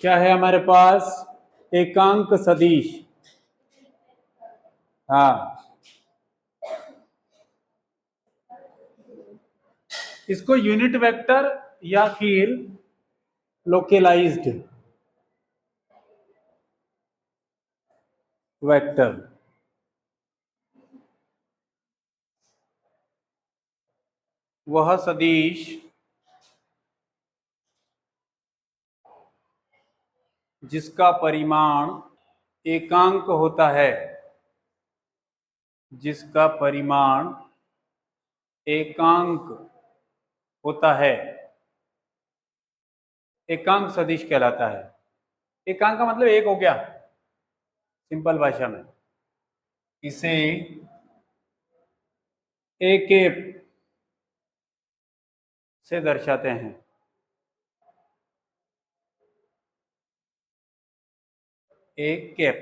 क्या है हमारे पास? एकांक सदिश। हाँ, इसको यूनिट वेक्टर या फिर लोकेलाइज्ड वेक्टर, वह सदिश जिसका परिमाण एकांक होता है, जिसका परिमाण एकांक होता है, एकांक सदिश कहलाता है। एकांक का मतलब एक हो गया सिंपल भाषा में। इसे एक से दर्शाते हैं। एक कैप,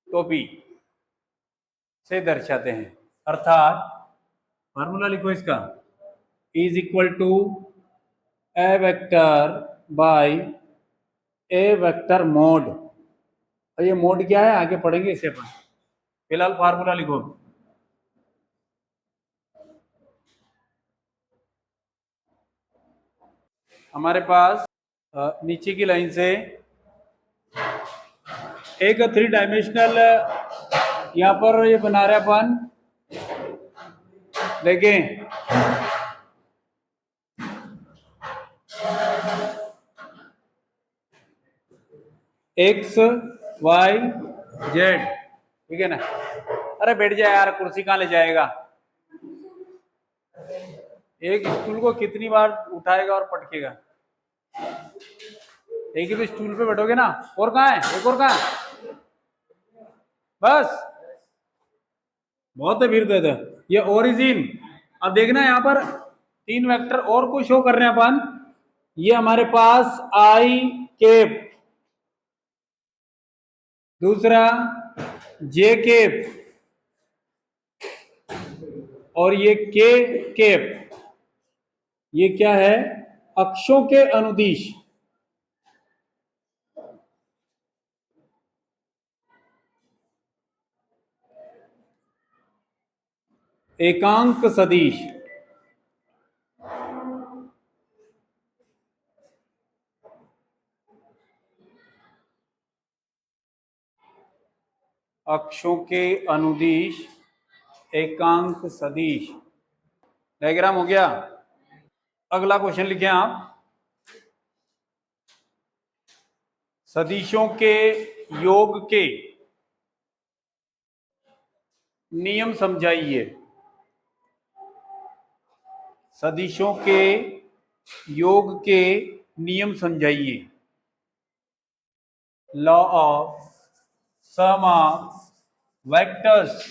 टोपी से दर्शाते हैं। अर्थात फार्मूला लिखो इसका, is equal to A vector by A vector mod. और ये मोड क्या है आगे पढ़ेंगे इसे अपन, फिलहाल फार्मूला लिखो। हमारे पास नीचे की लाइन से एक 3 डायमेंशनल यहाँ पर ये बना रहे अपन, देखें एक्स वाई जेड, ठीक है ना। अरे बैठ जाए यार, कुर्सी कहाँ ले जाएगा। एक स्टूल को कितनी बार उठाएगा और पटकेगा। एक ही तो स्टूल पे बैठोगे ना, और कहाँ है, एक और कहाँ है, बस बहुत है फिर तो ये ओरिजिन। अब देखना यहाँ पर 3 वेक्टर और को शो कर रहे हैं अपन। ये हमारे पास आई केप, दूसरा जे केप, और ये के केप। ये क्या है? अक्षों के अनुदिश। एकांक सदिश अक्षों के अनुदिश एकांक सदिश। डायग्राम हो गया। अगला क्वेश्चन लिखें आप, सदिशों के योग के नियम समझाइए। सदिशों के योग के नियम समझाइए। Law of sum of vectors.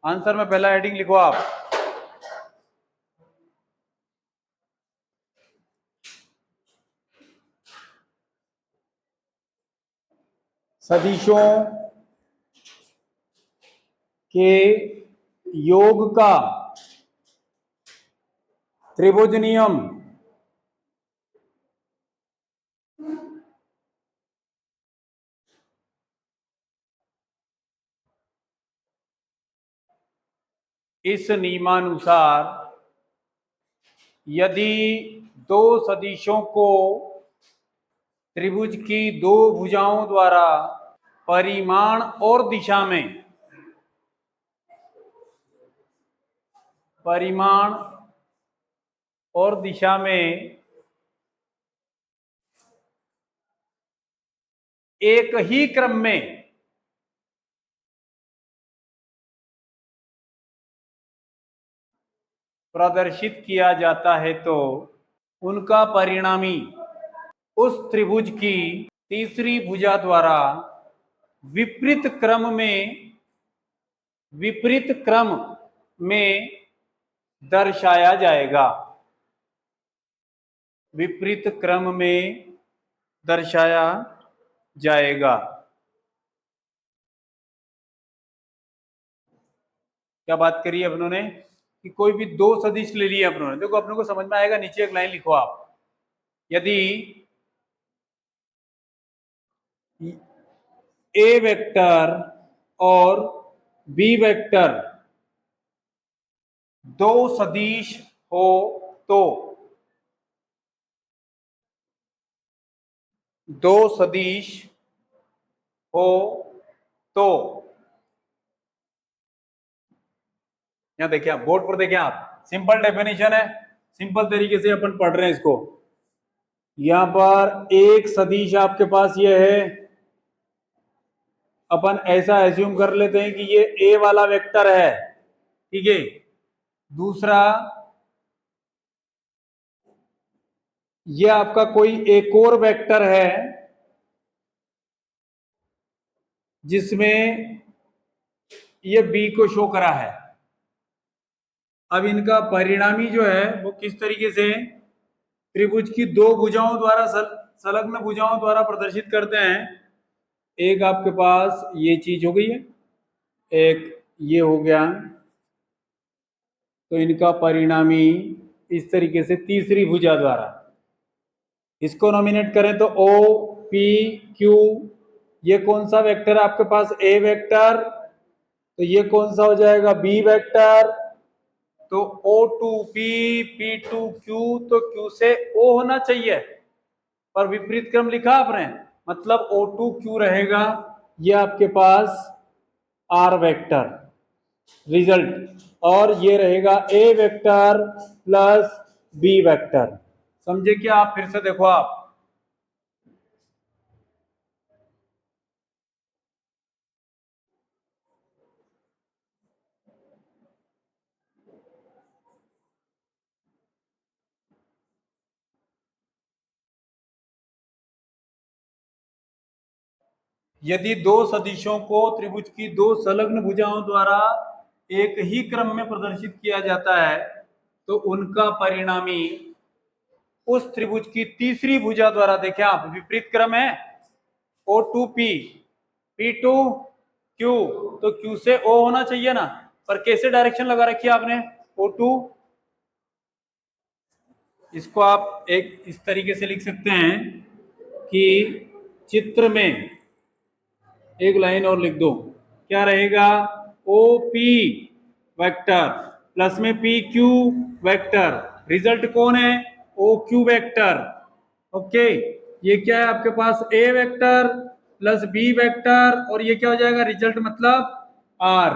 Answer में पहला हेडिंग लिखो आप, सदिशों के योग का त्रिभुज नियम। इस नियमानुसार यदि दो सदिशों को त्रिभुज की दो भुजाओं द्वारा परिमाण और दिशा में, परिमाण और दिशा में एक ही क्रम में प्रदर्शित किया जाता है तो उनका परिणामी उस त्रिभुज की तीसरी भुजा द्वारा विपरीत क्रम में, विपरीत क्रम में दर्शाया जाएगा। विपरीत क्रम में दर्शाया जाएगा। क्या बात करी है अपनों ने? कि कोई भी दो सदिश ले लिए अपनों ने, देखो अपने को समझ में आएगा, नीचे एक लाइन लिखो आप, यदि ए वेक्टर और बी वेक्टर दो सदिश हो तो दो सदिश हो तो यहां देखिए आप बोर्ड पर, देखिए आप, सिंपल डेफिनेशन है, सिंपल तरीके से अपन पढ़ रहे हैं इसको। यहां पर एक सदिश आपके पास ये है, अपन ऐसा एज्यूम कर लेते हैं कि ये ए वाला वेक्टर है, ठीक है। दूसरा, ये आपका कोई एक और वेक्टर है जिसमें ये बी को शो करा है। अब इनका परिणामी जो है वो किस तरीके से त्रिभुज की दो भुजाओं द्वारा संलग्न भुजाओं द्वारा प्रदर्शित करते हैं। एक आपके पास ये चीज हो गई है, एक ये हो गया, तो इनका परिणामी इस तरीके से तीसरी भुजा द्वारा, इसको नॉमिनेट करें तो ओ पी क्यू, ये कौन सा वेक्टर है आपके पास, ए वेक्टर, तो ये कौन सा हो जाएगा, बी वेक्टर, तो O2P P2Q, तो Q से O होना चाहिए, पर विपरीत क्रम लिखा आपने, मतलब O2Q रहेगा, ये आपके पास R वेक्टर रिजल्ट, और ये रहेगा A vector plus B vector. समझे क्या आप, फिर से देखो आप, यदि दो सदिशों को त्रिभुज की दो संलग्न भुजाओं द्वारा एक ही क्रम में प्रदर्शित किया जाता है तो उनका परिणामी उस त्रिभुज की तीसरी भुजा द्वारा, देखें आप, विपरीत क्रम है, O2P P2Q, तो Q से O होना चाहिए ना, पर कैसे डायरेक्शन लगा रखी है आपने, O2, इसको आप एक इस तरीके से लिख सकते हैं कि चित्र में एक लाइन और लिख दो, क्या रहेगा, OP वेक्टर प्लस में PQ वेक्टर, रिजल्ट कौन है, OQ वेक्टर, ओके। ये क्या है आपके पास, A vector plus B vector, और ये क्या हो जाएगा, रिजल्ट मतलब R।